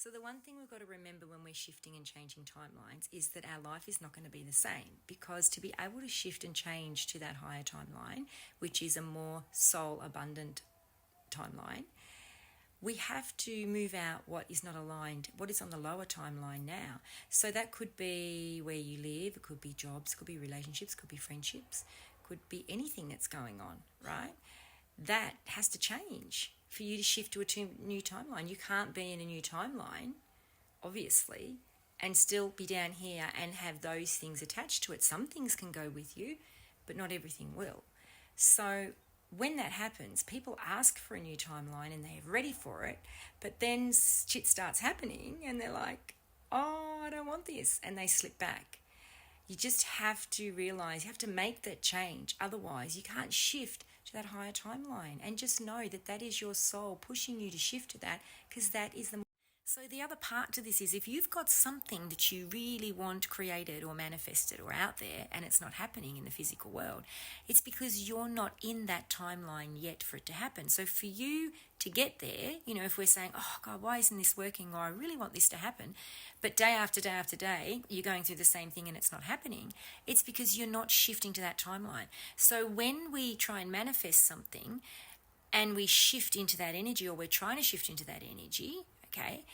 So the one thing we've got to remember when we're shifting and changing timelines is that our life is not going to be the same, because to be able to shift and change to that higher timeline, which is a more soul abundant timeline, we have to move out what is not aligned, what is on the lower timeline now. So that could be where you live, it could be jobs, it could be relationships, it could be friendships, it could be anything that's going on, right? That has to change for you to shift to a new timeline. You can't be in a new timeline, obviously, and still be down here and have those things attached to it. Some things can go with you, but not everything will. So when that happens, people ask for a new timeline and they're ready for it, but then shit starts happening and they're like, oh, I don't want this, and they slip back. You just have to realize you have to make that change. Otherwise, you can't shift to that higher timeline. And just know that that is your soul pushing you to shift to that, because that is the... So the other part to this is, if you've got something that you really want created or manifested or out there and it's not happening in the physical world, it's because you're not in that timeline yet for it to happen. So for you to get there, you know, if we're saying, oh God, why isn't this working? Or I really want this to happen, but day after day after day, you're going through the same thing and it's not happening, it's because you're not shifting to that timeline. So when we try and manifest something and we shift into that energy, or we're trying to shift into that energy, okay,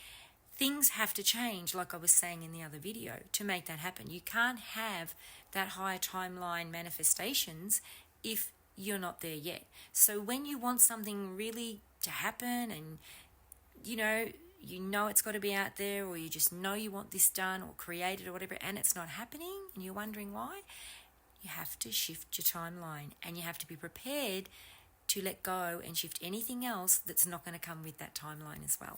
things have to change, like I was saying in the other video, to make that happen. You can't have that higher timeline manifestations if you're not there yet. So when you want something really to happen, and you know it's got to be out there, or you just know you want this done or created or whatever, and it's not happening and you're wondering why, you have to shift your timeline, and you have to be prepared to let go and shift anything else that's not going to come with that timeline as well.